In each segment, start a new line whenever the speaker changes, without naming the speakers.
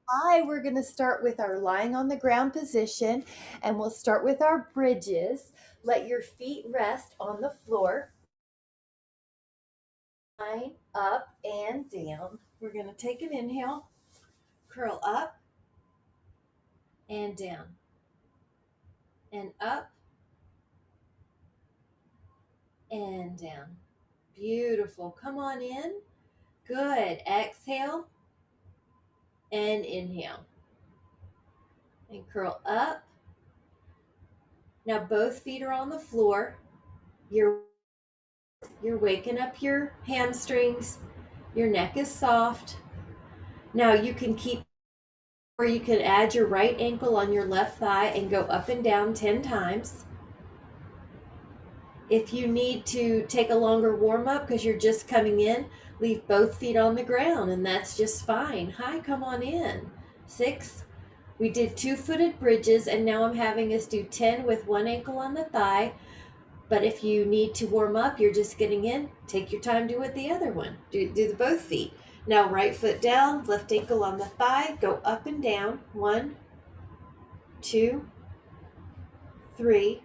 Hi, we're going to start with our lying on the ground position and we'll start with our bridges. Let your feet rest on the floor. Line up and down. We're going to take an inhale, curl up and down, and up and down. Beautiful. Come on in. Good. Exhale and inhale. And curl up. Now both feet are on the floor. You're you're waking up your hamstrings. Your neck is soft. Now you can keep, or you can add your right ankle on your left thigh and go up and down 10 times. If you need to take a longer warm up because you're just coming in, leave both feet on the ground and that's just fine. Hi, come on in. 6. We did 2-footed bridges and now I'm having us do 10 with one ankle on the thigh. But if you need to warm up, you're just getting in, take your time, do it the other one. Do the both feet. Now right foot down, left ankle on the thigh, go up and down. 1, 2, 3,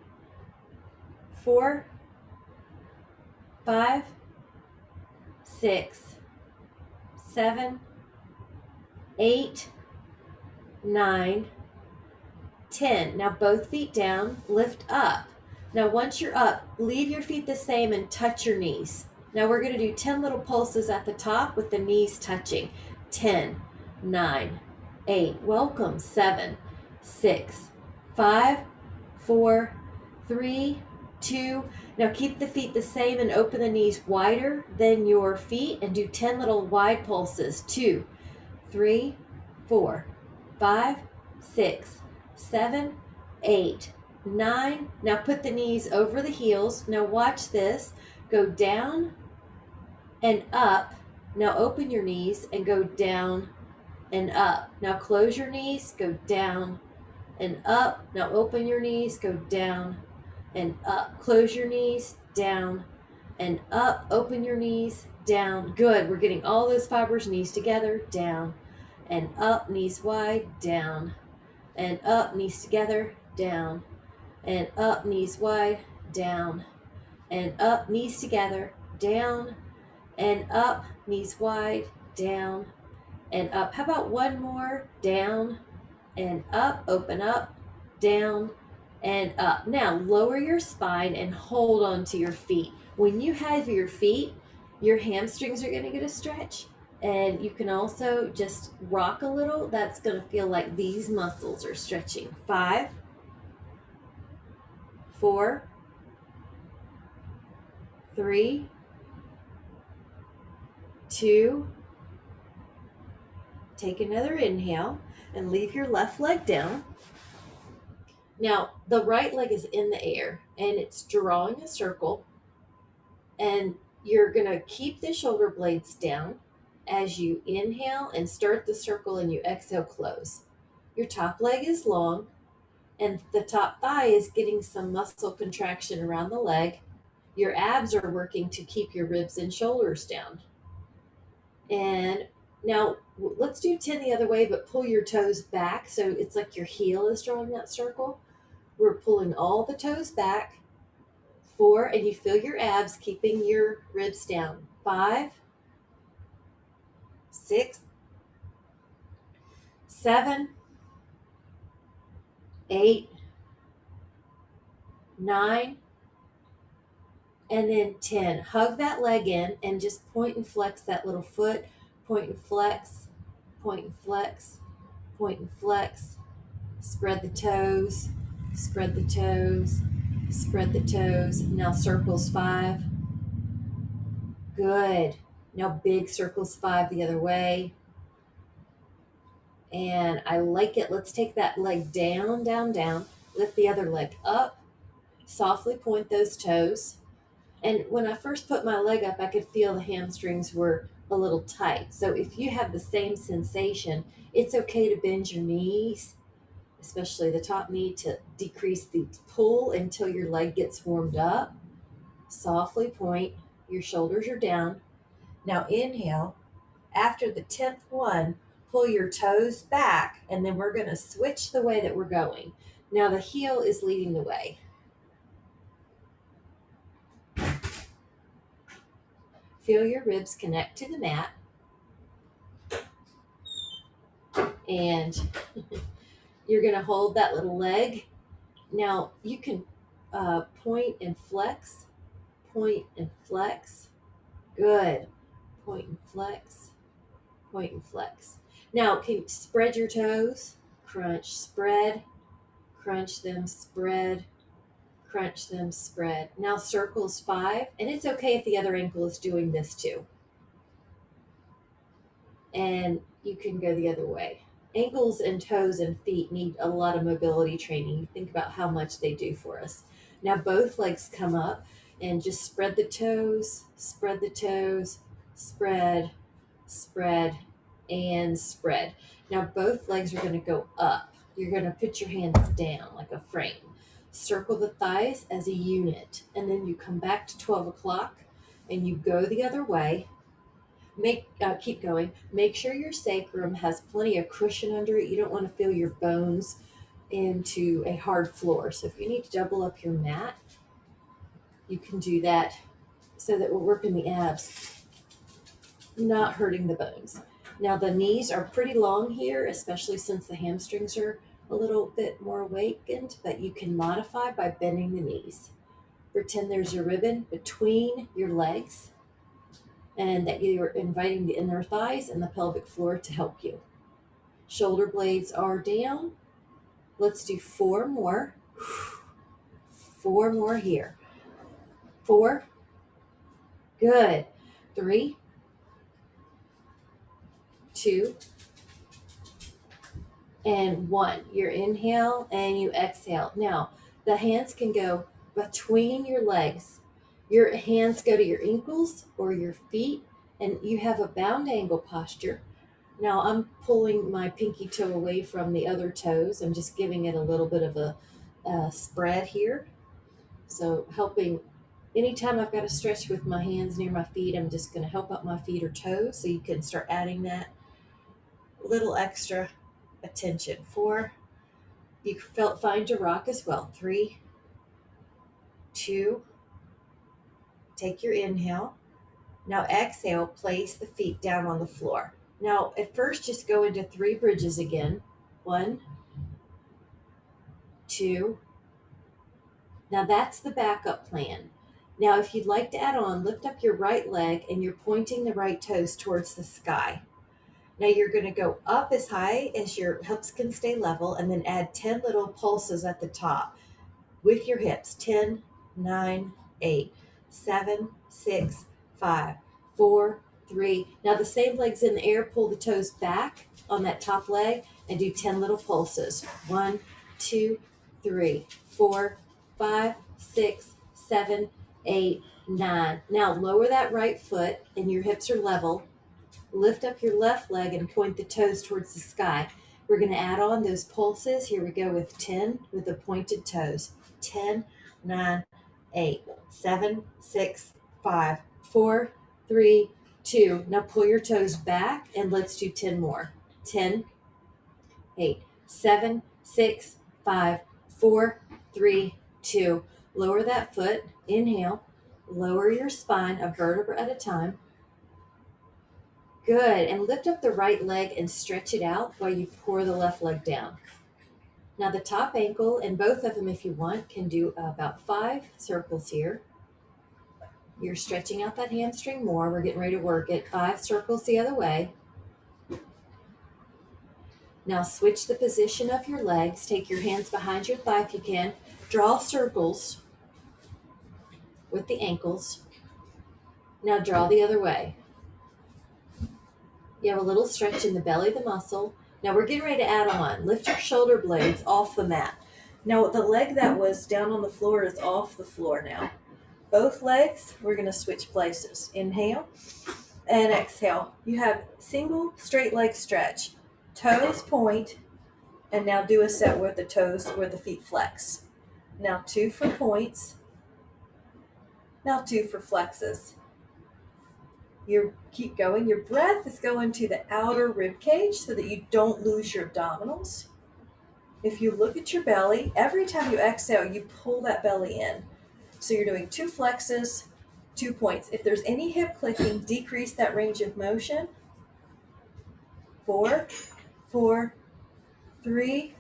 4, 5, 6, 7, 8, 9, 10. Now both feet down, lift up. Now once you're up, leave your feet the same and touch your knees. Now we're going to do 10 little pulses at the top with the knees touching. 10, 9, 8, welcome, 7, 6, 5, 4, 3, 2. Now keep the feet the same and open the knees wider than your feet and do 10 little wide pulses. 2, 3, 4, 5, 6, 7, 8, 9. Now put the knees over the heels. Now watch this. Go down and up. Now open your knees and go down and up. Now close your knees, go down and up. Now open your knees, go down and up. Close your knees, down and up. Open your knees, down. Good. We're getting all those fibers, knees together, down and up, knees wide, down and up, knees together, down and up, knees wide, down and up, knees together, down and up, knees wide, down and up. How about one more? Down and up, open up, down and up. Now lower your spine and hold on to your feet. When you have your feet, your hamstrings are going to get a stretch. And you can also just rock a little. That's going to feel like these muscles are stretching. 5, 4, 3, 2. Take another inhale and leave your left leg down. Now, the right leg is in the air and it's drawing a circle. And you're going to keep the shoulder blades down as you inhale and start the circle and you exhale, close. Your top leg is long and the top thigh is getting some muscle contraction around the leg. Your abs are working to keep your ribs and shoulders down. And now let's do 10 the other way, but pull your toes back. So it's like your heel is drawing that circle. We're pulling all the toes back. 4, and you feel your abs keeping your ribs down. 5, 6, 7, 8, 9, and then 10. Hug that leg in and just point and flex that little foot. Point and flex, point and flex, point and flex. Spread the toes, spread the toes, spread the toes. Now circles 5. Good. Now big circles 5 the other way. And I like it. Let's take that leg down, down, down. Lift the other leg up. Softly point those toes. And when I first put my leg up, I could feel the hamstrings were a little tight. So if you have the same sensation, it's okay to bend your knees, especially the top knee, to decrease the pull until your leg gets warmed up. Softly point. Your shoulders are down. Now inhale. After the 10th one, pull your toes back, and then we're going to switch the way that we're going. Now the heel is leading the way. Feel your ribs connect to the mat. And you're going to hold that little leg. Now you can point and flex, point and flex. Good. Point and flex, point and flex. Now can you spread your toes, crunch, spread, crunch them, spread, crunch them, spread. Now circles 5, and it's okay if the other ankle is doing this too. And you can go the other way. Ankles and toes and feet need a lot of mobility training. Think about how much they do for us. Now both legs come up and just spread the toes, spread the toes, spread, spread, and spread. Now both legs are going to go up. You're going to put your hands down like a frame. Circle the thighs as a unit, and then you come back to 12 o'clock and you go the other way. Keep going. Make sure your sacrum has plenty of cushion under it. You don't want to feel your bones into a hard floor. So if you need to double up your mat, you can do that so that we're working the abs, not hurting the bones. Now the knees are pretty long here, especially since the hamstrings are a little bit more awakened, but you can modify by bending the knees. Pretend there's a ribbon between your legs and that you're inviting the inner thighs and the pelvic floor to help you. Shoulder blades are down. Let's do 4 more. 4 more here. 4. Good. 3, 2, and 1. Your inhale and you exhale. Now, the hands can go between your legs. Your hands go to your ankles or your feet, and you have a bound angle posture. Now, I'm pulling my pinky toe away from the other toes. I'm just giving it a little bit of a spread here. So helping, anytime I've got to stretch with my hands near my feet, I'm just going to help out my feet or toes so you can start adding that little extra attention. 4, you find to rock as well. 3, 2, take your inhale. Now exhale, place the feet down on the floor. Now at first just go into 3 bridges again. 1, 2. Now that's the backup plan. Now if you'd like to add on, lift up your right leg and you're pointing the right toes towards the sky. Now you're going to go up as high as your hips can stay level, and then add 10 little pulses at the top with your hips. 10, 9, 8, 7, 6, 5, 4, 3. Now the same leg's in the air. Pull the toes back on that top leg and do 10 little pulses. 1, 2, 3, 4, 5, 6, 7, 8, 9. Now lower that right foot and your hips are level. Lift up your left leg and point the toes towards the sky. We're going to add on those pulses. Here we go with 10 with the pointed toes. 10, 9, 8, 7, 6, 5, 4, 3, 2. Now pull your toes back and let's do 10 more. 10, 8, 7, 6, 5, 4, 3, 2. Lower that foot. Inhale. Lower your spine a vertebra at a time. Good. And lift up the right leg and stretch it out while you pour the left leg down. Now the top ankle, and both of them if you want, can do about 5 circles here. You're stretching out that hamstring more. We're getting ready to work it. 5 circles the other way. Now switch the position of your legs. Take your hands behind your thigh if you can. Draw circles with the ankles. Now draw the other way. You have a little stretch in the belly, the muscle. Now we're getting ready to add on. Lift your shoulder blades off the mat. Now the leg that was down on the floor is off the floor now. Both legs, we're going to switch places. Inhale and exhale. You have single straight leg stretch. Toes point, and now do a set where the feet flex. Now 2 for points. Now 2 for flexes. You keep going. Your breath is going to the outer rib cage so that you don't lose your abdominals. If you look at your belly, every time you exhale, you pull that belly in. So you're doing 2 flexes, 2 points. If there's any hip clicking, decrease that range of motion. 4, 4, 3,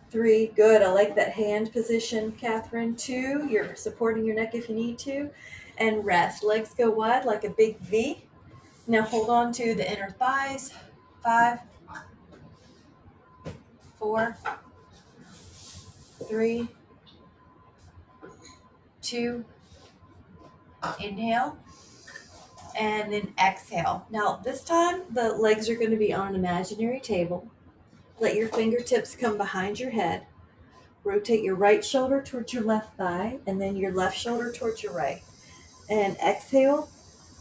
3. Good. I like that hand position, Catherine. 2, you're supporting your neck if you need to. And rest. Legs go wide like a big V. Now hold on to the inner thighs. 5, 4, 3, 2. Inhale. And then exhale. Now this time the legs are going to be on an imaginary table. Let your fingertips come behind your head. Rotate your right shoulder towards your left thigh and then your left shoulder towards your right. And exhale.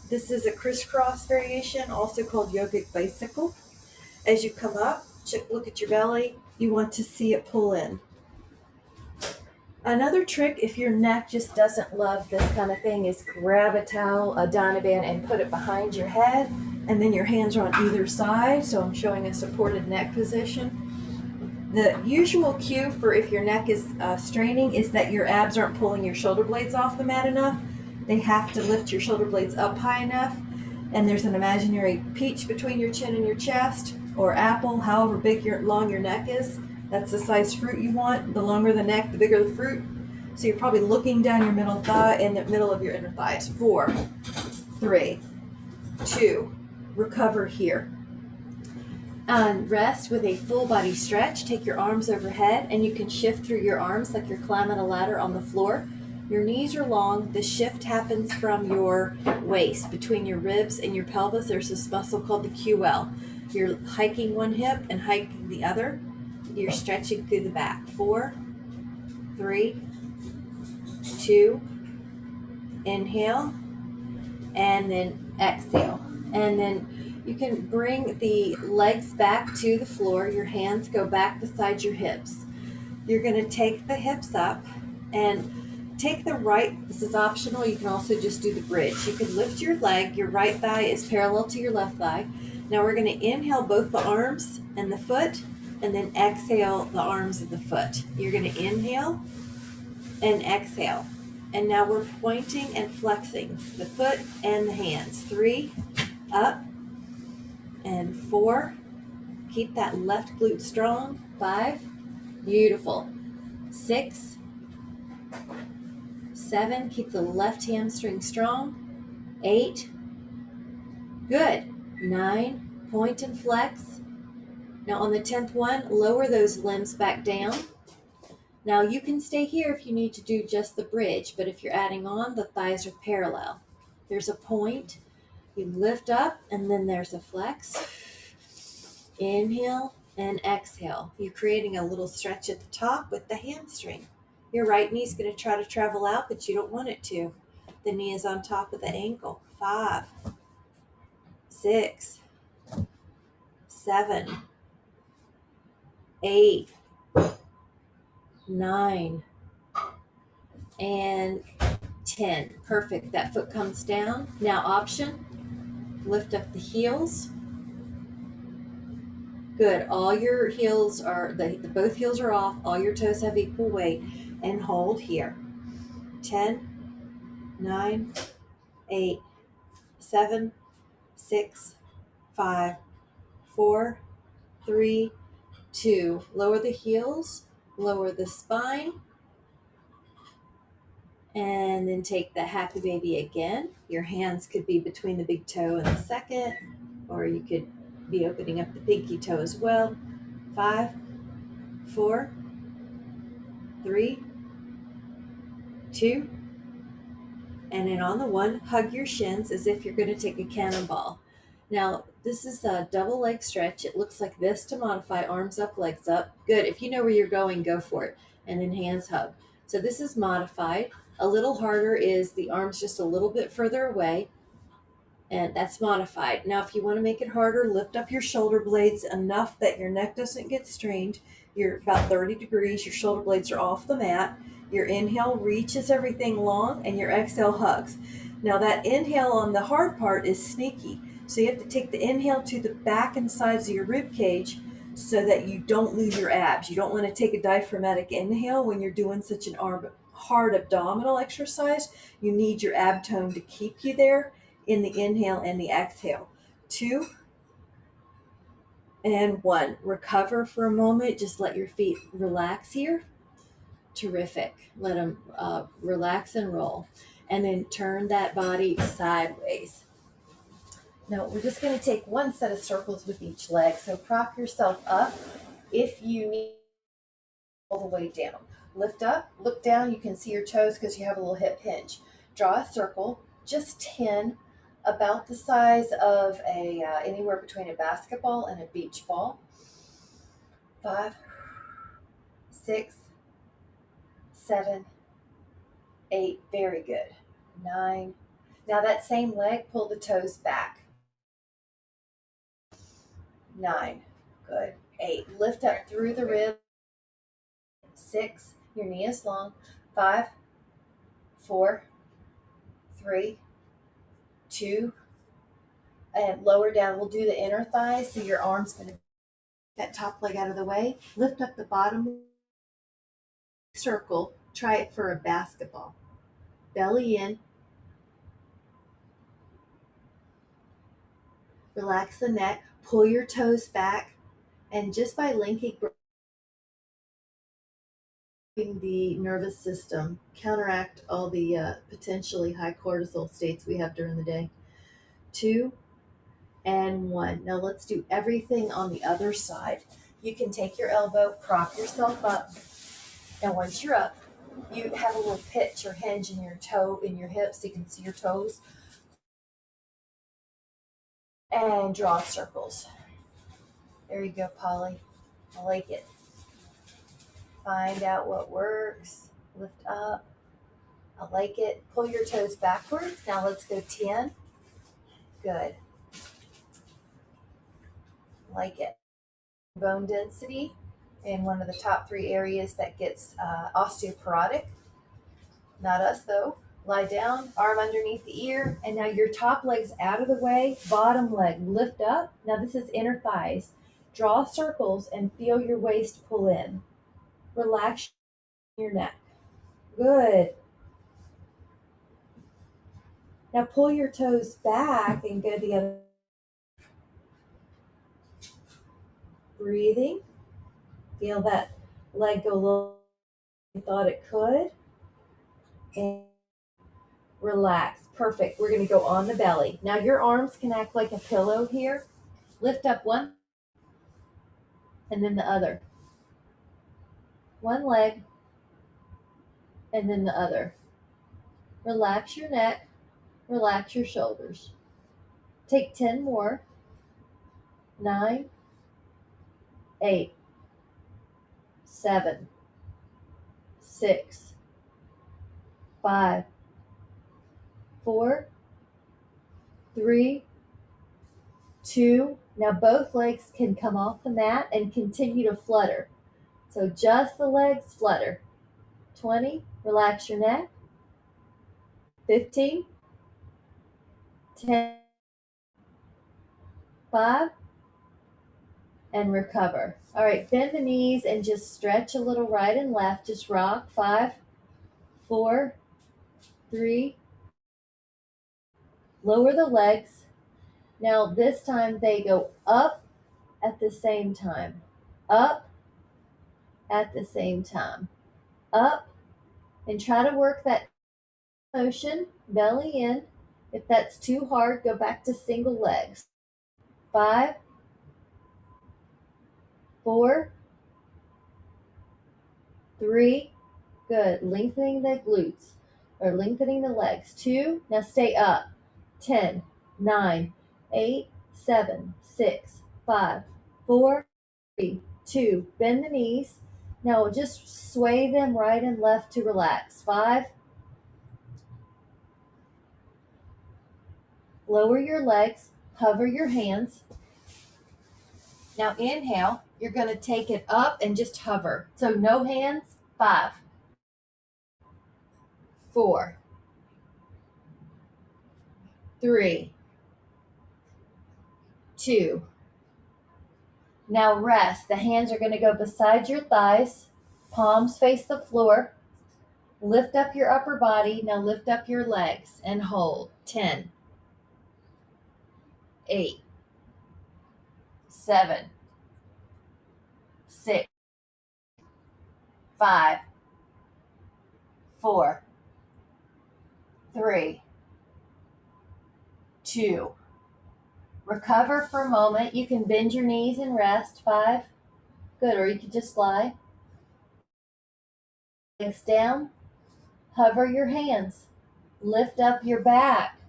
This is a crisscross variation, also called yogic bicycle. As you come up, look at your belly. You want to see it pull in. Another trick, if your neck just doesn't love this kind of thing, is grab a towel, a Donna band, and put it behind your head, and then your hands are on either side. So I'm showing a supported neck position. The usual cue for if your neck is straining is that your abs aren't pulling your shoulder blades off the mat enough. They have to lift your shoulder blades up high enough, and there's an imaginary peach between your chin and your chest, or apple, however big long your neck is. That's the size fruit you want. The longer the neck, the bigger the fruit. So you're probably looking down your middle thigh in the middle of your inner thighs. 4, 3, 2, recover here. And rest with a full body stretch. Take your arms overhead and you can shift through your arms like you're climbing a ladder on the floor. Your knees are long. The shift happens from your waist, between your ribs and your pelvis. There's this muscle called the QL. You're hiking one hip and hiking the other. You're stretching through the back. 4, 3, 2, inhale, and then exhale. And then you can bring the legs back to the floor. Your hands go back beside your hips. You're going to take the hips up and take the right. This is optional. You can also just do the bridge. You can lift your leg. Your right thigh is parallel to your left thigh. Now we're going to inhale both the arms and the foot, and then exhale the arms and the foot. You're going to inhale and exhale. And now we're pointing and flexing the foot and the hands. 3, up, and 4. Keep that left glute strong. 5, beautiful. 6, 7, keep the left hamstring strong. 8, good. 9, point and flex. Now on the 10th one, lower those limbs back down. Now you can stay here if you need to do just the bridge, but if you're adding on, the thighs are parallel. There's a point, you lift up, and then there's a flex. Inhale and exhale. You're creating a little stretch at the top with the hamstring. Your right knee is going to try to travel out, but you don't want it to. The knee is on top of the ankle. 5, 6, 7, 8, 9, and 10. Perfect. That foot comes down. Now option, lift up the heels. Good. All your heels are, both heels are off. All your toes have equal weight. And hold here. 10, 9, 8, 7, 6, 5, 4, 3, 2. Lower the heels. Lower the spine, and then take the happy baby again. Your hands could be between the big toe and the second, or you could be opening up the pinky toe as well. 5, 4, 3, 2, and then on the 1, hug your shins as if you're going to take a cannonball. Now, this is a double leg stretch. It looks like this to modify: arms up, legs up. Good. If you know where you're going, go for it. And then hands hug. So this is modified. A little harder is the arms just a little bit further away. And that's modified. Now, if you want to make it harder, lift up your shoulder blades enough that your neck doesn't get strained. You're about 30 degrees. Your shoulder blades are off the mat. Your inhale reaches everything long, and your exhale hugs. Now that inhale on the hard part is sneaky. So you have to take the inhale to the back and sides of your rib cage so that you don't lose your abs. You don't want to take a diaphragmatic inhale when you're doing such an hard abdominal exercise. You need your ab tone to keep you there in the inhale and the exhale. 2 and 1. Recover for a moment. Just let your feet relax here. Terrific. Let them relax and roll. And then turn that body sideways. Now we're just going to take one set of circles with each leg. So prop yourself up if you need all the way down. Lift up, look down, you can see your toes because you have a little hip hinge. Draw a circle, just 10, about the size of anywhere between a basketball and a beach ball. 5, 6, 7, 8, very good. 9. Now that same leg, pull the toes back. 9, good. 8, lift up through the rib. 6, your knee is long. 5, 4, 3, 2, and lower down. We'll do the inner thighs. So your arm's going to that top leg out of the way. Lift up the bottom circle. Try it for a basketball. Belly in. Relax the neck. Pull your toes back. And just by linking the nervous system, counteract all the potentially high cortisol states we have during the day. 2 and 1. Now let's do everything on the other side. You can take your elbow, prop yourself up. Now once you're up, you have a little pitch or hinge in your toe, in your hips, so you can see your toes. And draw circles. There you go, Polly. I like it. Find out what works. Lift up. I like it. Pull your toes backwards. Now let's go 10. Good. Like it. Bone density in one of the top 3 areas that gets osteoporotic. Not us though. Lie down, arm underneath the ear, and now your top leg's out of the way, bottom leg lift up. Now this is inner thighs. Draw circles and feel your waist pull in. Relax your neck. Good. Now pull your toes back and go the other. Breathing. Feel that leg go lower than you thought it could. And relax. Perfect. We're going to go on the belly. Now your arms can act like a pillow here. Lift up one and then the other. One leg and then the other. Relax your neck. Relax your shoulders. Take 10 more. 9, 8, 7, 6, 5, 4, 3, 2. Now both legs can come off the mat and continue to flutter. So just the legs flutter. 20, relax your neck. 15, 10, 5, and recover. All right, bend the knees and just stretch a little right and left. Just rock. 5, 4, 3. Lower the legs. Now this time they go up at the same time. Up at the same time. Up, and try to work that motion, belly in. If that's too hard, go back to single legs. 5, 4, 3, good. Lengthening the glutes or lengthening the legs. 2, now stay up. 10, 9, 8, 7, 6, 5, 4, 3, 2. Bend the knees. Now just sway them right and left to relax. 5. Lower your legs. Hover your hands. Now inhale. You're going to take it up and just hover. So no hands. 5, 4, 3, 2. Now rest. The hands are going to go beside your thighs. Palms face the floor. Lift up your upper body. Now lift up your legs and hold. 10, 8, 7, 6, 5, 4, 3, 2. Recover for a moment. You can bend your knees and rest. 5. Good. Or you could just lie. Legs down. Hover your hands. Lift up your back.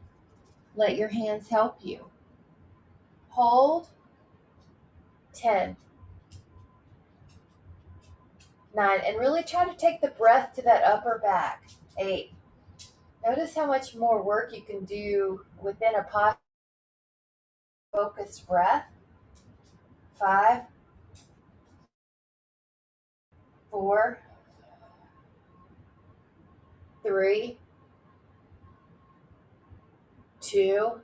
Let your hands help you. Hold. 10, 9. And really try to take the breath to that upper back. 8. Notice how much more work you can do within a posture. Focused breath. 5, 4, 3, 2.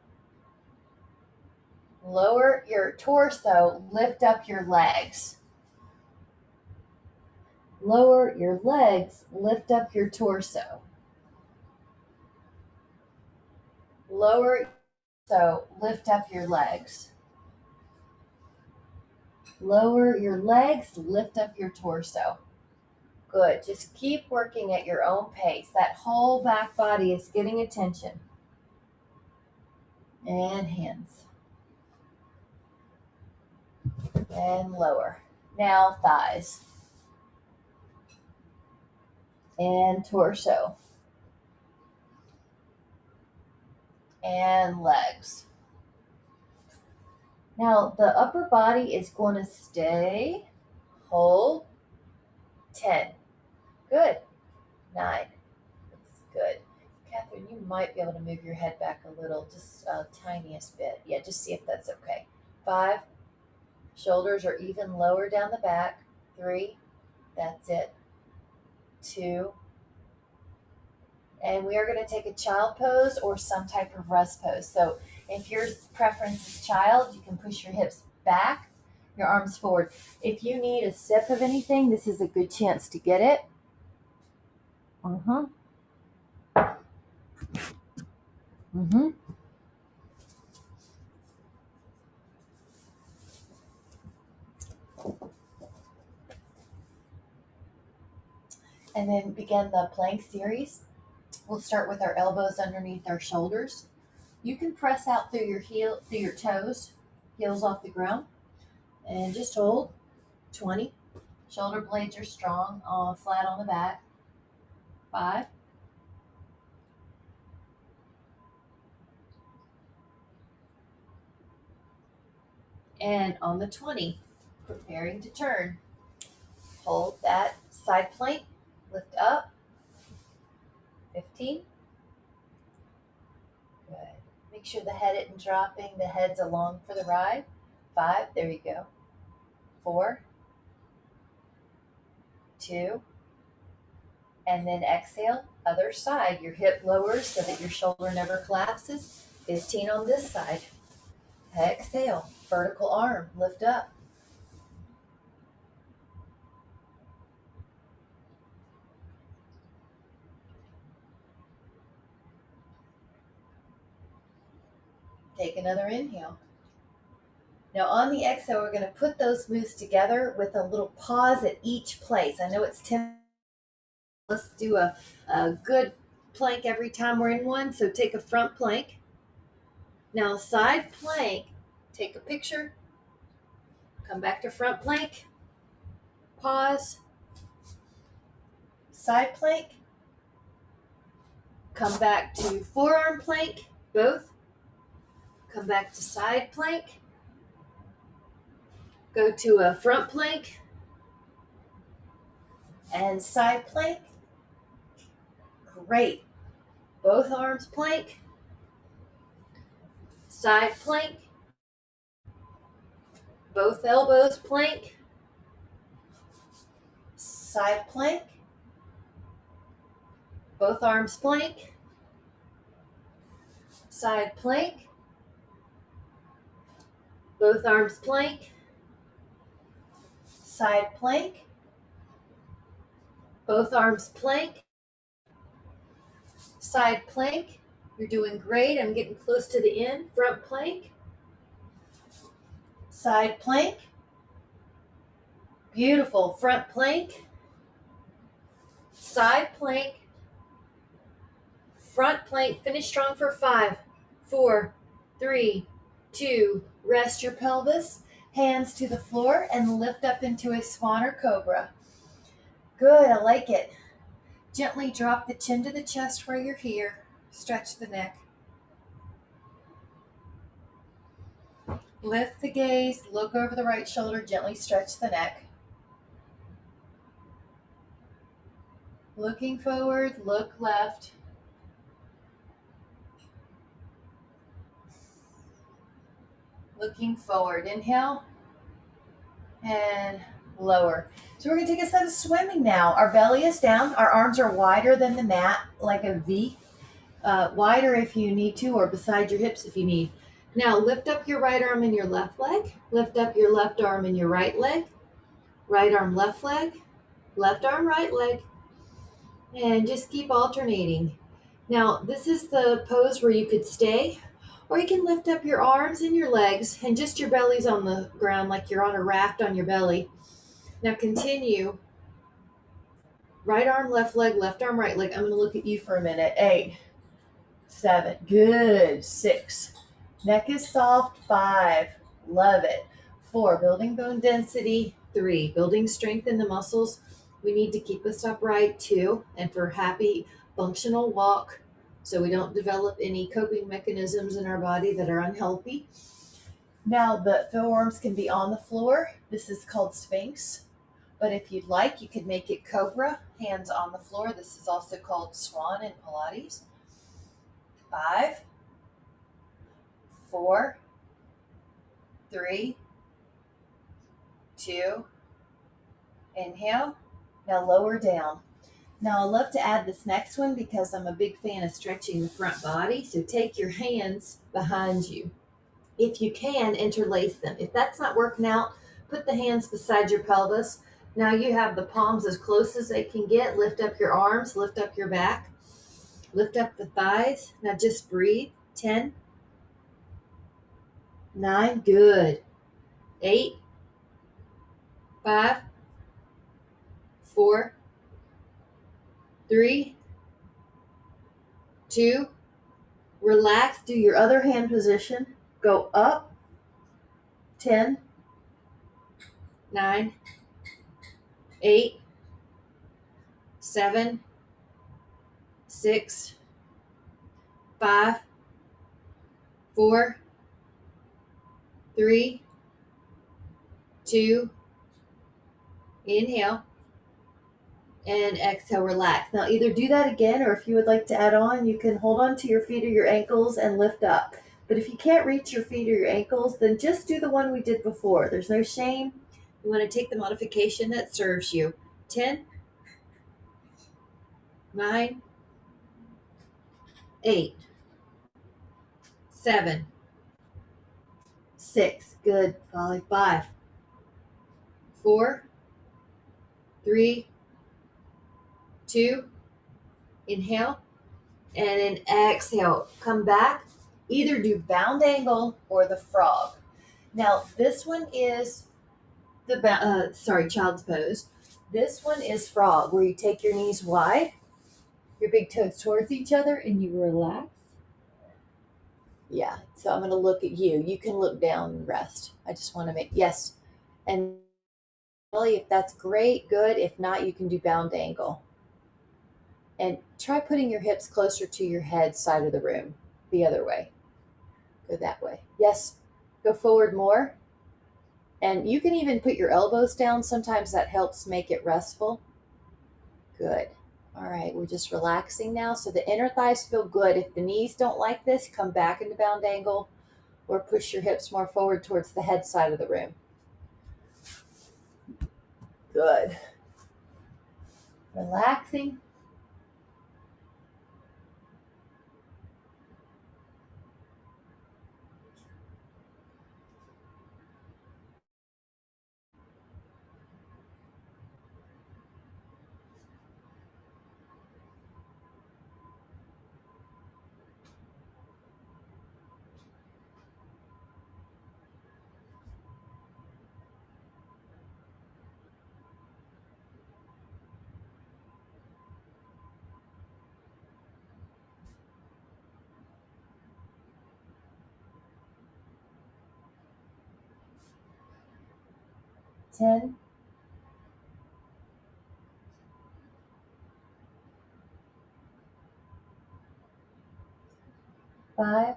Lower your torso, lift up your legs. Lower your legs, lift up your torso. Lower, so lift up your legs. Lower your legs, lift up your torso. Good. Just keep working at your own pace. That whole back body is getting attention. And hands. And lower. Now thighs. And torso. And legs. Now the upper body is going to stay. Hold. 10. Good. 9. That's good. Catherine, you might be able to move your head back a little, just a tiniest bit. Yeah, just see if that's okay. 5. Shoulders are even lower down the back. 3. That's it. 2. And we are going to take a child pose or some type of rest pose. So if your preference is child, you can push your hips back, your arms forward. If you need a sip of anything, this is a good chance to get it. And then begin the plank series. We'll start with our elbows underneath our shoulders. You can press out through your toes, heels off the ground, and just hold. 20. Shoulder blades are strong, flat on the back. 5. And on the 20, preparing to turn. Hold that side plank, lift up. 15. Good. Make sure the head isn't dropping, the head's along for the ride. 5, there you go. 4, 2, and then exhale, other side. Your hip lowers so that your shoulder never collapses. 15 on this side. Exhale, vertical arm, lift up. Take another inhale. Now on the exhale, we're going to put those moves together with a little pause at each place. I know it's 10. Let's do a good plank every time we're in one. So take a front plank. Now side plank, take a picture. Come back to front plank. Pause. Side plank. Come back to forearm plank, both. Come back to side plank. Go to a front plank and side plank. Great. Both arms plank. Side plank. Both elbows plank. Side plank. Both arms plank. Side plank. Both arms plank. Side plank. Both arms plank. Side plank. You're doing great. I'm getting close to the end. Front plank. Side plank. Beautiful. Front plank. Side plank. Front plank. Finish strong for 5, 4, 3, 2. Rest your pelvis. Hands to the floor and lift up into a swan or cobra. Good. I like it. Gently drop the chin to the chest where you're here. Stretch the neck. Lift the gaze. Look over the right shoulder. Gently stretch the neck. Looking forward. Look left. Looking forward. Inhale. And lower. So we're going to take a set of swimming now. Our belly is down. Our arms are wider than the mat, like a V. Wider if you need to, or beside your hips if you need. Now lift up your right arm and your left leg. Lift up your left arm and your right leg. Right arm, left leg. Left arm, right leg. And just keep alternating. Now this is the pose where you could stay, or you can lift up your arms and your legs and just your belly's on the ground like you're on a raft on your belly. Now continue. Right arm, left leg, left arm, right leg. I'm going to look at you for a minute. 8, 7. Good. 6. Neck is soft. 5. Love it. 4. Building bone density. 3. Building strength in the muscles. We need to keep us upright. 2. And for happy functional walk, so we don't develop any coping mechanisms in our body that are unhealthy. Now the forearms can be on the floor. This is called Sphinx. But if you'd like, you could make it Cobra, hands on the floor. This is also called Swan in Pilates. 5, 4, 3, 2, inhale. Now lower down. Now I love to add this next one because I'm a big fan of stretching the front body. So take your hands behind you. If you can, interlace them. If that's not working out, put the hands beside your pelvis. Now you have the palms as close as they can get. Lift up your arms, lift up your back, lift up the thighs. Now just breathe. 10, 9, good. 8, 5, 4, 3, 2, relax. Do your other hand position. Go up. 10, 9, 8, 7, 6, 5, 4, 3, 2, inhale, and exhale, relax. Now either do that again, or if you would like to add on, you can hold on to your feet or your ankles and lift up. But if you can't reach your feet or your ankles, then just do the one we did before. There's no shame. You want to take the modification that serves you. 10, 9, 8, 7, 6, good. 5, 4, 3, 2, inhale, and then exhale. Come back. Either do bound angle or the frog. Now this one is the child's pose. This one is frog, where you take your knees wide, your big toes towards each other, and you relax. Yeah, so I'm going to look at you. You can look down and rest. I just want to make, yes. And really, if that's great, good. If not, you can do bound angle. And try putting your hips closer to your head side of the room. The other way. Go that way. Yes, go forward more. And you can even put your elbows down. Sometimes that helps make it restful. Good. All right, we're just relaxing now. So the inner thighs feel good. If the knees don't like this, come back into bound angle or push your hips more forward towards the head side of the room. Good. Relaxing. 10, 5,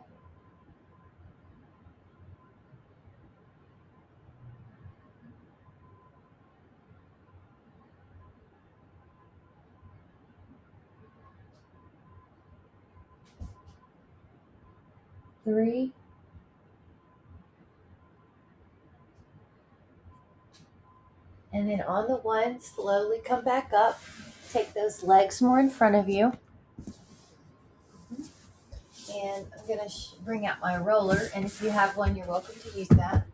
3, and then on the 1, slowly come back up. Take those legs more in front of you. And I'm going to bring out my roller, and if you have one, you're welcome to use that.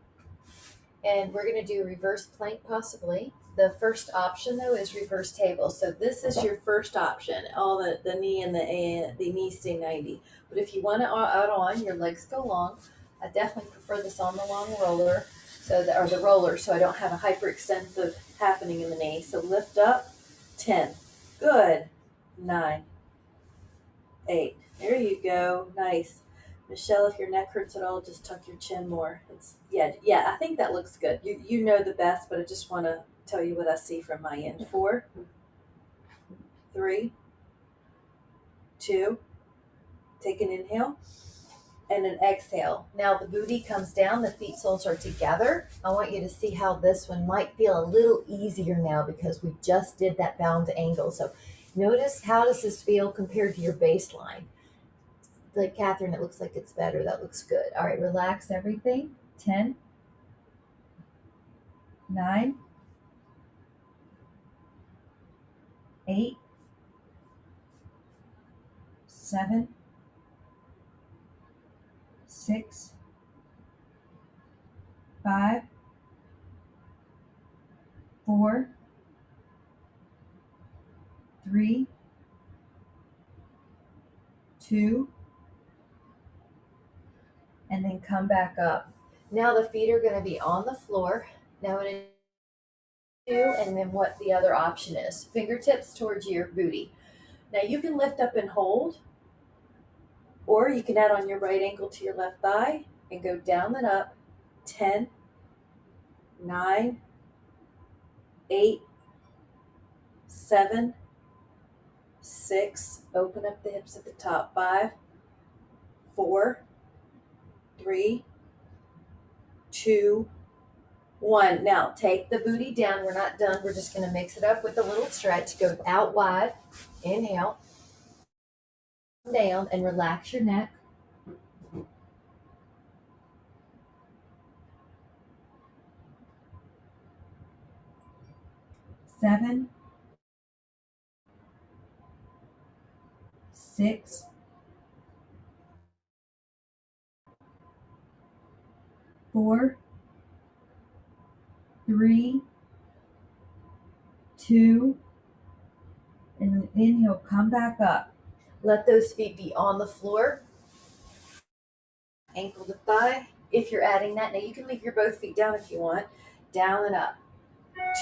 And we're going to do reverse plank possibly. The first option though is reverse table. So this is your first option. All the knee and the knee stay 90. But if you want to add on, your legs go long. I definitely prefer this on the long roller, or the roller, so I don't have a hyperextensive happening in the knee. So lift up, 10. Good. 9, 8. There you go. Nice. Michelle, if your neck hurts at all, just tuck your chin more. I think that looks good. You know the best, but I just want to tell you what I see from my end. 4, 3, 2, take an inhale and an exhale. Now the booty comes down, the feet soles are together. I want you to see how this one might feel a little easier now because we just did that bound angle. So notice, how does this feel compared to your baseline? Like Catherine, it looks like it's better. That looks good. All right, relax everything. 10, 9, 8, 7, 6, 5, 4, 3, 2, and then come back up. Now the feet are going to be on the floor. Now I'm going to do, and then what the other option is. Fingertips towards your booty. Now you can lift up and hold, or you can add on your right ankle to your left thigh and go down and up. 10, 9, 8, 7, 6, open up the hips at the top. 5, 4, 3, 2, 1. Now take the booty down. We're not done. We're just going to mix it up with a little stretch. Go out wide. Inhale. Down and relax your neck. 7, 6, 4, 3, 2, and then inhale, come back up. Let those feet be on the floor. Ankle to thigh. If you're adding that, now you can leave your both feet down if you want. Down and up.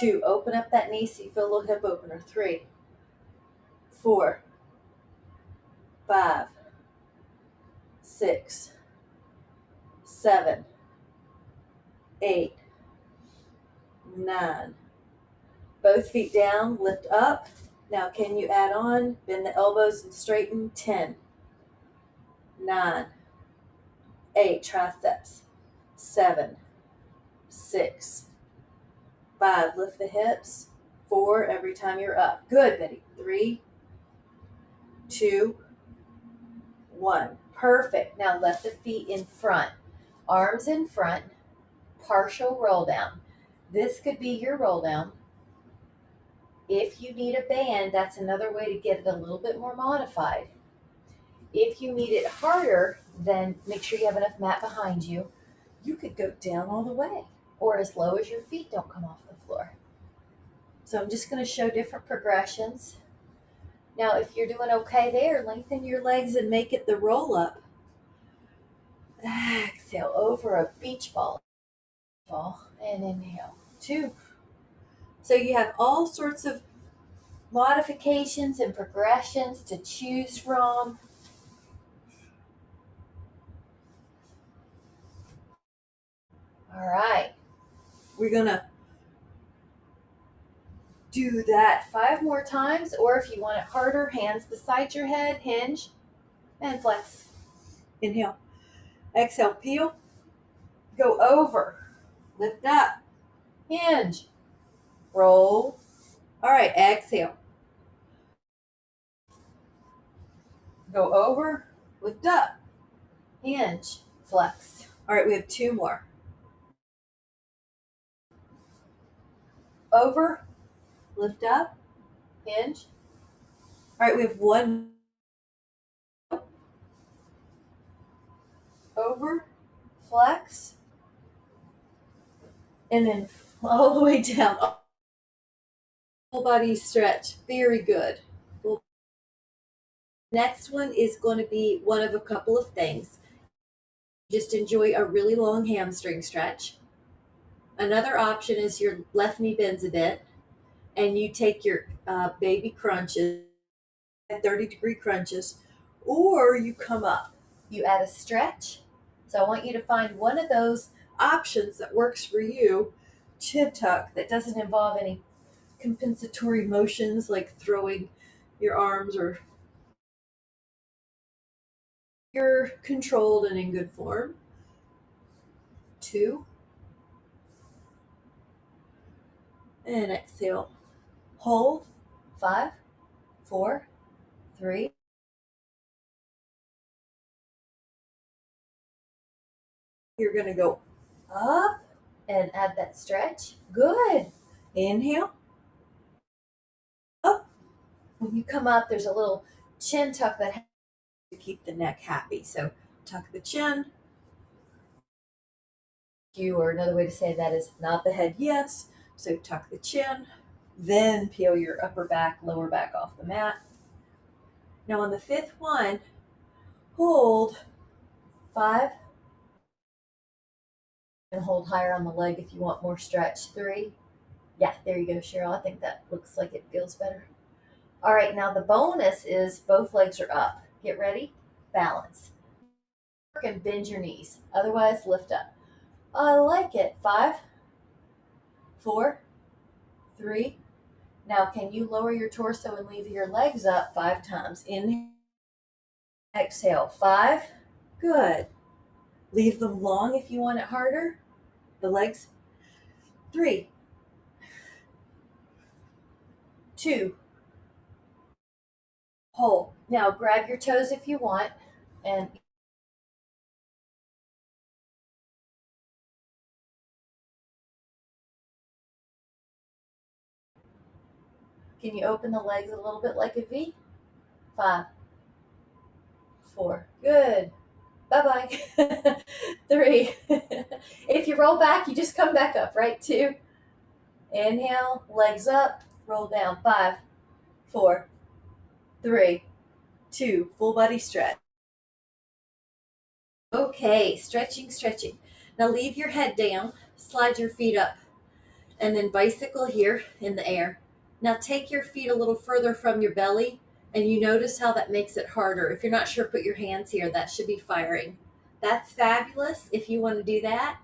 2, open up that knee so you feel a little hip opener. 3, 4, 5, 6, 7, 8, 9. Both feet down, lift up. Now can you add on? Bend the elbows and straighten. 10, 9, 8, triceps. 7, 6, 5, lift the hips. 4, every time you're up. Good, Betty. 3, 2, 1. Perfect. Now let the feet in front. Arms in front. Partial roll down. This could be your roll down. If you need a band, that's another way to get it a little bit more modified. If you need it harder, then make sure you have enough mat behind you. You could go down all the way, or as low as your feet don't come off the floor. So I'm just going to show different progressions. Now, if you're doing okay there, lengthen your legs and make it the roll up. Exhale over a beach ball. And inhale. 2. So you have all sorts of modifications and progressions to choose from. All right. We're going to Do that 5 more times, or if you want it harder, hands beside your head, hinge and flex. Inhale. Exhale, peel. Go over. Lift up. Hinge. Roll. All right, exhale. Go over. Lift up. Hinge. Flex. All right, we have 2 more. Over. Lift up. Hinge. All right, we have 1. Over. Flex. And then all the way down. Full body stretch. Very good. Next one is going to be one of a couple of things. Just enjoy a really long hamstring stretch. Another option is your left knee bends a bit, and you take your baby crunches, 30-degree crunches, or you come up. You add a stretch. So I want you to find one of those options that works for you. Chin tuck that doesn't involve any compensatory motions like throwing your arms, or you're controlled and in good form. 2. And exhale. Hold. 5, 4, 3. You're going to go up and add that stretch. Good. Inhale. Up. When you come up, there's a little chin tuck that helps to keep the neck happy. So tuck the chin. Or another way to say that is nod the head yes. So tuck the chin. Then peel your upper back, lower back off the mat. Now on the 5th one, hold. 5. And hold higher on the leg if you want more stretch. 3. Yeah, there you go, Cheryl. I think that looks like it feels better. All right, now the bonus is both legs are up. Get ready. Balance. And bend your knees. Otherwise, lift up. I like it. 5, 4, 3. Now, can you lower your torso and leave your legs up 5 times? Inhale. Exhale. 5. Good. Leave them long if you want it harder. The legs. 3, 2. Hold. Now, grab your toes if you want. And can you open the legs a little bit like a V? 5, 4. Good. Bye-bye. 3. If you roll back, you just come back up, right? 2. Inhale, legs up, roll down. 5, 4, 3, 2. Full body stretch. Okay, stretching, stretching. Now leave your head down, slide your feet up, and then bicycle here in the air. Now take your feet a little further from your belly, and you notice how that makes it harder. If you're not sure, put your hands here. That should be firing. That's fabulous if you want to do that.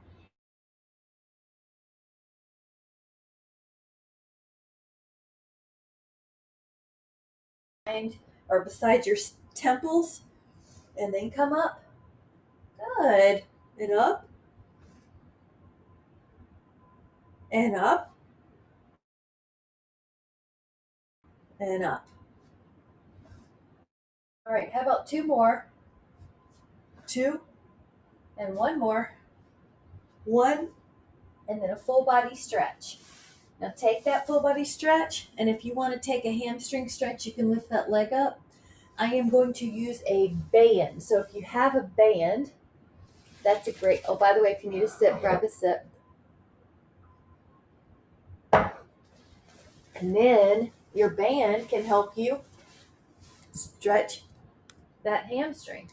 Or beside your temples, and then come up. Good. And up. And up. And up. All right, how about 2 more? 2. And 1 more. 1. And then a full body stretch. Now take that full body stretch, and if you want to take a hamstring stretch, you can lift that leg up. I am going to use a band. So if you have a band, that's a great, oh, by the way, if you need a sip, grab a sip. And then your band can help you stretch that hamstring.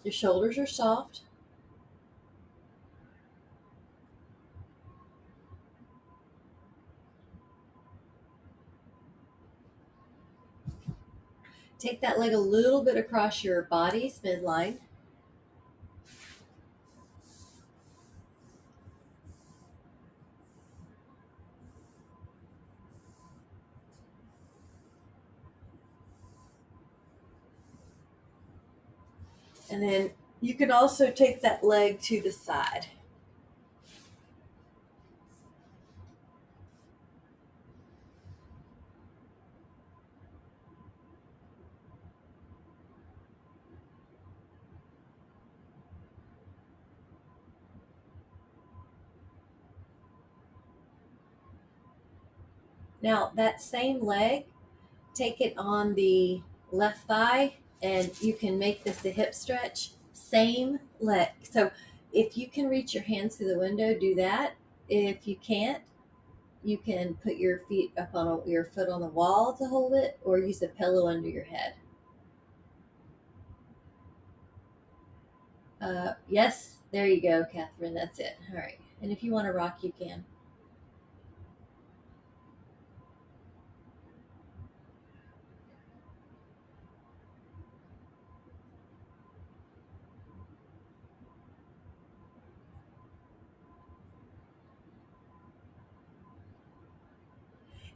Your shoulders are soft. Take that leg a little bit across your body's midline. And then you can also take that leg to the side. Now, that same leg, take it on the left thigh, and you can make this a hip stretch. Same leg. So if you can reach your hands through the window, do that. If you can't, you can put your feet up on your foot on the wall to hold it, or use a pillow under your head. Yes, there you go, Catherine. That's it. All right. And if you want to rock, you can.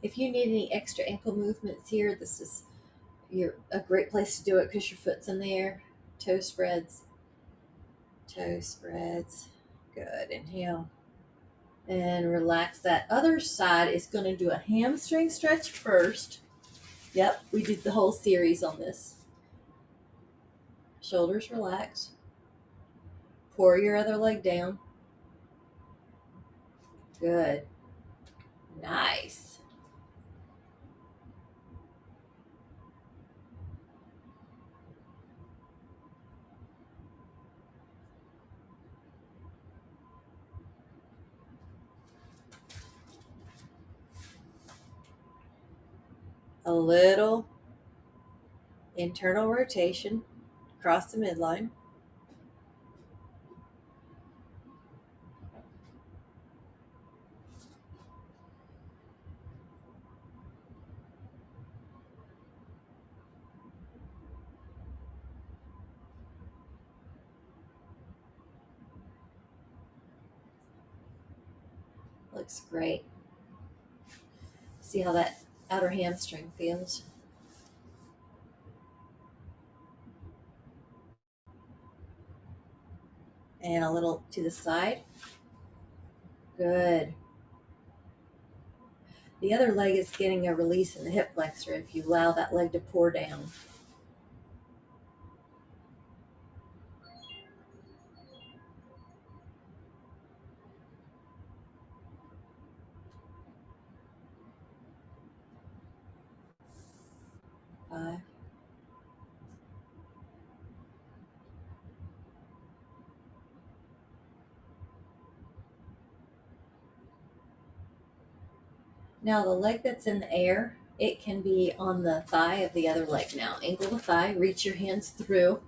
If you need any extra ankle movements here, this is a great place to do it because your foot's in the air. Toe spreads. Toe spreads. Good. Inhale. And relax. That other side is going to do a hamstring stretch first. Yep, we did the whole series on this. Shoulders relaxed. Pour your other leg down. Good. Nice. A little internal rotation across the midline. Looks great. See how that outer hamstring feels. And a little to the side. Good. The other leg is getting a release in the hip flexor if you allow that leg to pour down. Five. Now the leg that's in the air, it can be on the thigh of the other leg now. Angle the thigh, reach your hands through,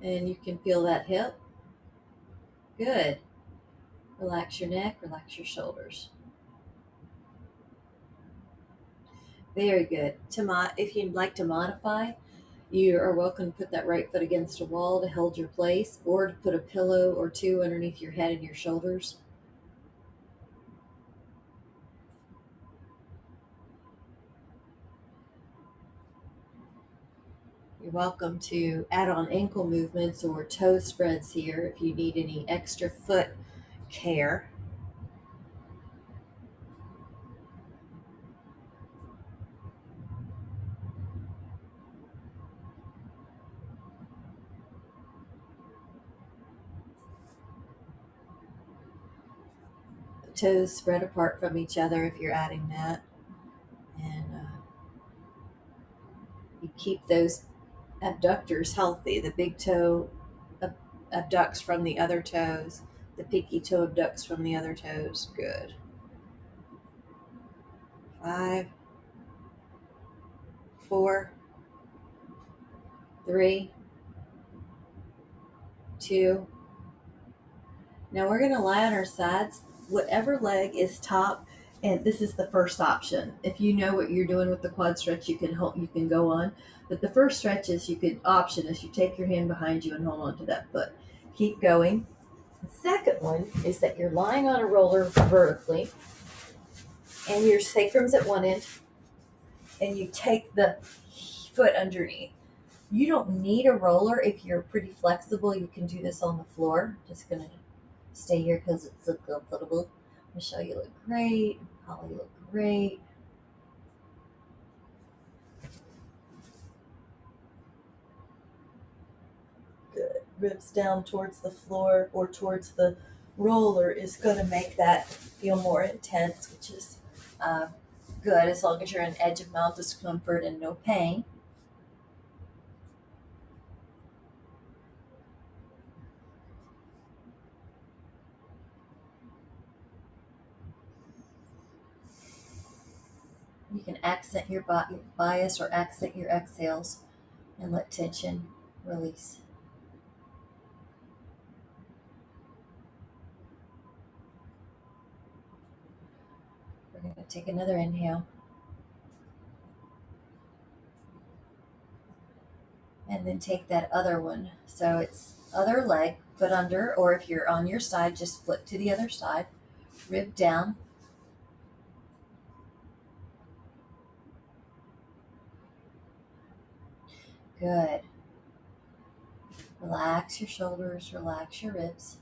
and you can feel that hip. Good. Relax your neck, relax your shoulders. Very good. If you'd like to modify, you are welcome to put that right foot against a wall to hold your place, or to put a pillow or two underneath your head and your shoulders. You're welcome to add on ankle movements or toe spreads here if you need any extra foot care. Toes spread apart from each other if you're adding that. And you keep those abductors healthy. The big toe abducts from the other toes. The pinky toe abducts from the other toes. Good. 5, 4, 3, 2. Now we're going to lie on our sides. Whatever leg is top, and this is the first option. If you know what you're doing with the quad stretch, you can go on. But the first stretch is you take your hand behind you and hold on to that foot. Keep going. The second one is that you're lying on a roller vertically, and your sacrum's at one end, and you take the foot underneath. You don't need a roller if you're pretty flexible. You can do this on the floor. Just gonna stay here because it's so comfortable. Michelle, you look great. Holly, you look great. Good. Ribs down towards the floor or towards the roller is going to make that feel more intense, which is good as long as you're in edge of mild discomfort and no pain. You can accent your bias or accent your exhales and let tension release. We're going to take another inhale. And then take that other one. So it's other leg, foot under, or if you're on your side, just flip to the other side. Rib down. Good. Relax your shoulders, relax your ribs.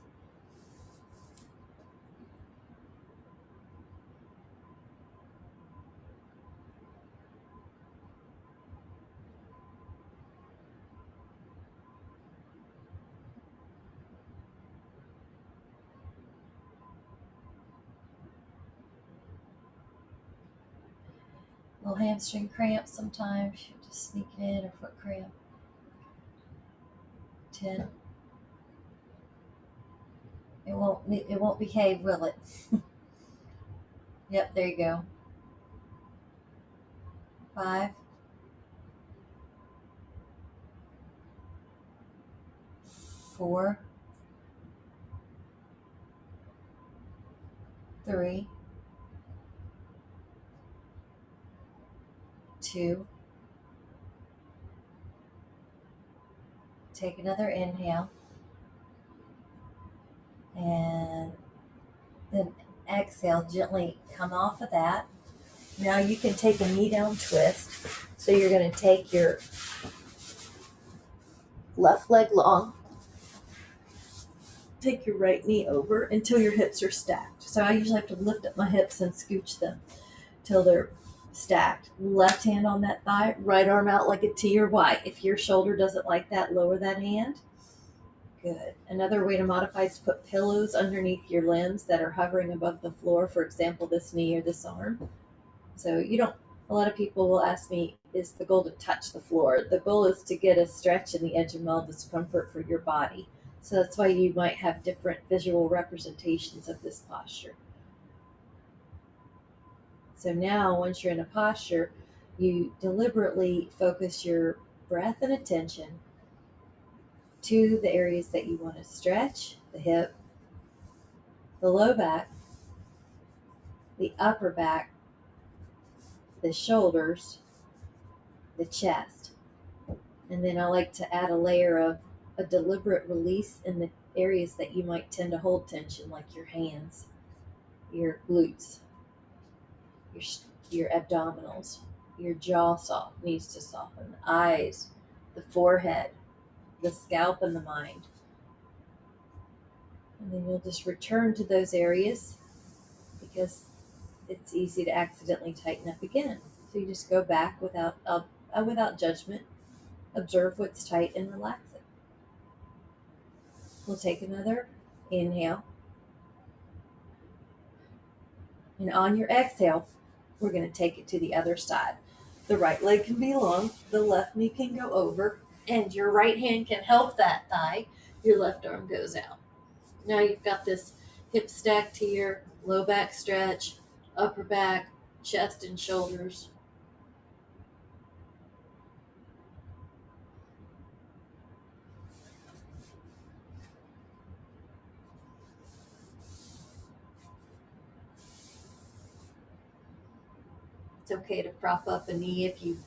Little hamstring cramp sometimes, you just sneak it in, or foot cramp. 10. It won't behave, will it? Yep, there you go. 5. 4. 3. 2. Take another inhale. And then exhale, gently come off of that. Now you can take a knee down twist. So you're going to take your left leg long, take your right knee over until your hips are stacked. So I usually have to lift up my hips and scooch them till they're stacked. Left hand on that thigh, right arm out like a T or Y. If your shoulder doesn't like that, lower that hand. Good. Another way to modify is to put pillows underneath your limbs that are hovering above the floor. For example, this knee or this arm. So a lot of people will ask me, is the goal to touch the floor? The goal is to get a stretch in the edge of mild discomfort for your body. So that's why you might have different visual representations of this posture. So now, once you're in a posture, you deliberately focus your breath and attention to the areas that you want to stretch: the hip, the low back, the upper back, the shoulders, the chest. And then I like to add a layer of a deliberate release in the areas that you might tend to hold tension, like your hands, your glutes, your abdominals, your jaw needs to soften, the eyes, the forehead, the scalp, and the mind. And then you'll just return to those areas because it's easy to accidentally tighten up again. So you just go back without judgment, observe what's tight, and relax it. We'll take another inhale. And on your exhale, we're going to take it to the other side. The right leg can be long, the left knee can go over, and your right hand can help that thigh. Your left arm goes out. Now you've got this hip stacked here, low back stretch, upper back, chest and shoulders. It's okay to prop up a knee if you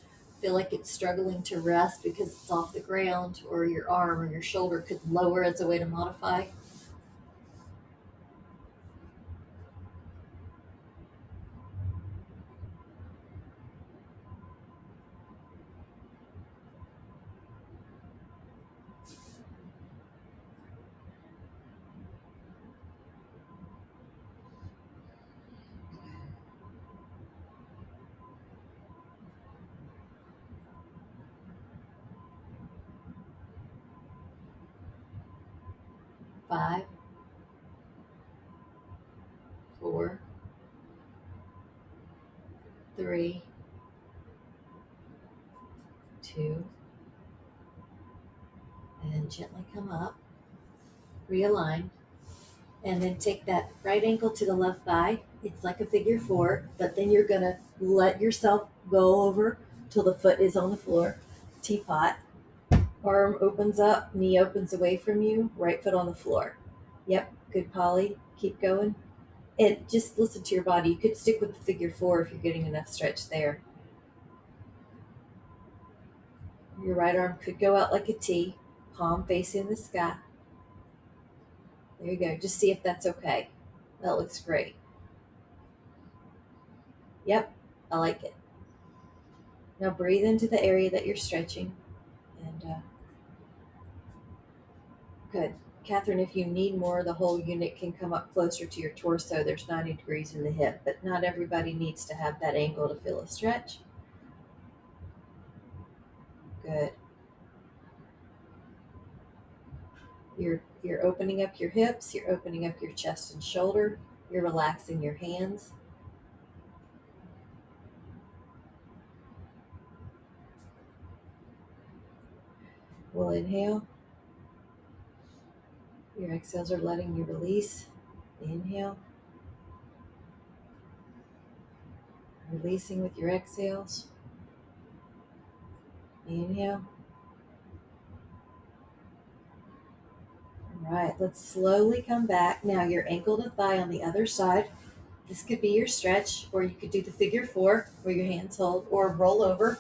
feel like it's struggling to rest because it's off the ground, or your arm or your shoulder could lower as a way to modify. 5, 4, 3, 2, and gently come up, realign, and then take that right ankle to the left thigh. It's like a figure 4, but then you're gonna let yourself go over till the foot is on the floor, teapot. Arm opens up, knee opens away from you, right foot on the floor. Yep, good, Polly. Keep going. And just listen to your body. You could stick with the figure 4 if you're getting enough stretch there. Your right arm could go out like a T, palm facing the sky. There you go. Just see if that's okay. That looks great. Yep, I like it. Now breathe into the area that you're stretching. And good. Catherine, if you need more, the whole unit can come up closer to your torso. There's 90 degrees in the hip, but not everybody needs to have that angle to feel a stretch. Good. You're opening up your hips, you're opening up your chest and shoulder, you're relaxing your hands. We'll inhale. Your exhales are letting you release. Inhale. Releasing with your exhales. Inhale. All right, let's slowly come back. Now your ankle to thigh on the other side. This could be your stretch, or you could do the figure 4 where your hands hold, or roll over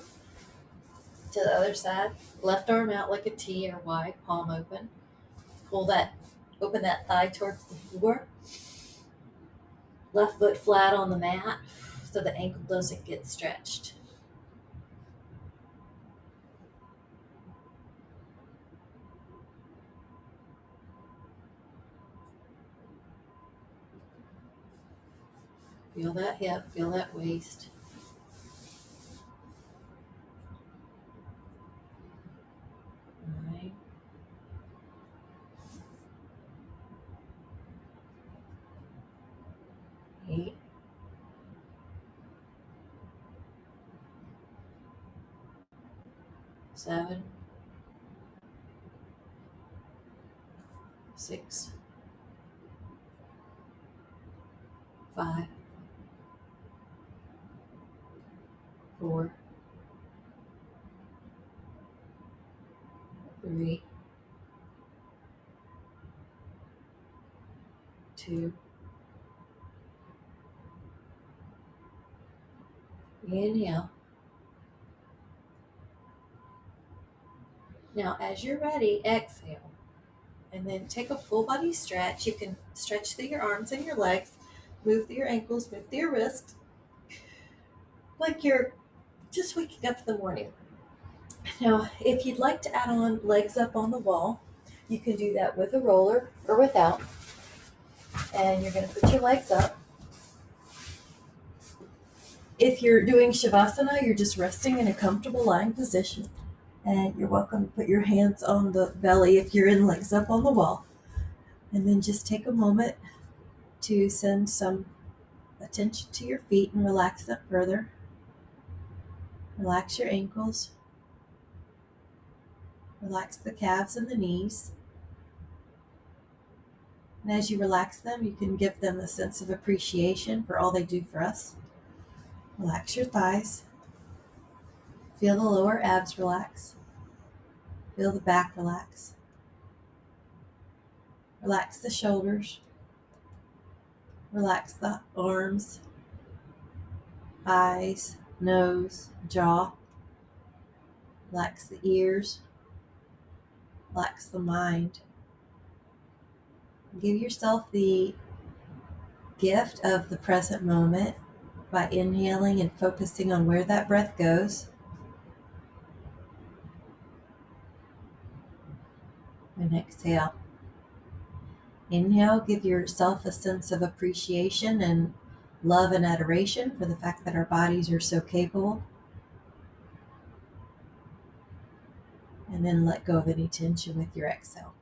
to the other side. Left arm out like a T or Y, palm open. Open that thigh towards the floor. Left foot flat on the mat so the ankle doesn't get stretched. Feel that hip, feel that waist. 9, 8, 7, 6, 5, 4, 3, 2. Inhale. Now, as you're ready, exhale. And then take a full body stretch. You can stretch through your arms and your legs, move through your ankles, move through your wrists, like you're just waking up in the morning. Now, if you'd like to add on legs up on the wall, you can do that with a roller or without. And you're going to put your legs up. If you're doing Shavasana, you're just resting in a comfortable lying position. And you're welcome to put your hands on the belly if you're in legs up on the wall. And then just take a moment to send some attention to your feet and relax them further. Relax your ankles. Relax the calves and the knees. And as you relax them, you can give them a sense of appreciation for all they do for us. Relax your thighs. Feel the lower abs relax. Feel the back relax. Relax the shoulders. Relax the arms, eyes, nose, jaw. Relax the ears. Relax the mind. Give yourself the gift of the present moment by inhaling and focusing on where that breath goes. And exhale. Inhale, give yourself a sense of appreciation and love and adoration for the fact that our bodies are so capable. And then let go of any tension with your exhale.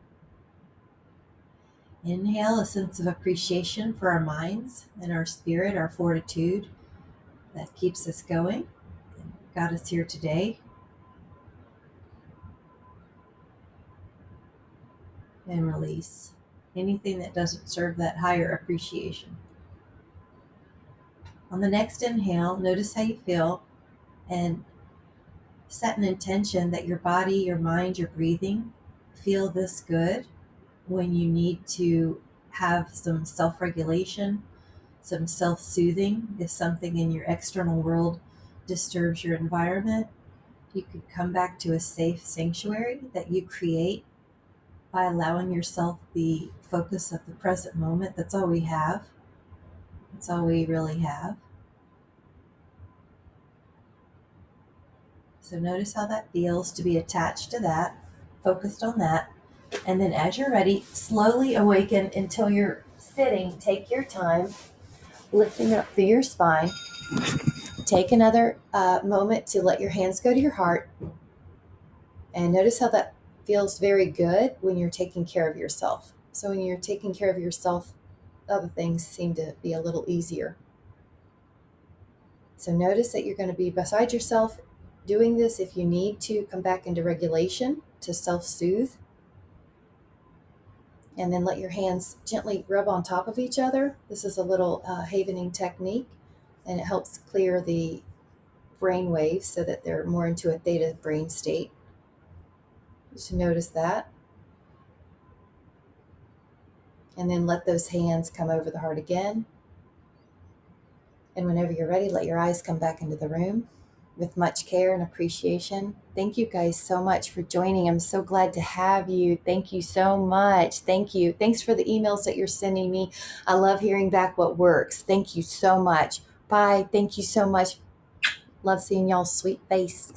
Inhale, a sense of appreciation for our minds and our spirit, our fortitude that keeps us going and got us here today. And release anything that doesn't serve that higher appreciation. On the next inhale, notice how you feel and set an intention that your body, your mind, your breathing feel this good when you need to have some self-regulation, some self-soothing. If something in your external world disturbs your environment, you could come back to a safe sanctuary that you create by allowing yourself the focus of the present moment. That's all we have. That's all we really have. So notice how that feels to be attached to that, focused on that. And then as you're ready, slowly awaken until you're sitting. Take your time, lifting up through your spine. Take another moment to let your hands go to your heart. And notice how that feels very good when you're taking care of yourself. So when you're taking care of yourself, other things seem to be a little easier. So notice that you're going to be beside yourself doing this. If you need to, come back into regulation to self-soothe. And then let your hands gently rub on top of each other. This is a little havening technique, and it helps clear the brain waves so that they're more into a theta brain state. Just notice that. And then let those hands come over the heart again. And whenever you're ready, let your eyes come back into the room with much care and appreciation. Thank you guys so much for joining. I'm so glad to have you. Thank you so much. Thank you. Thanks for the emails that you're sending me. I love hearing back what works. Thank you so much. Bye. Thank you so much. Love seeing y'all's sweet face.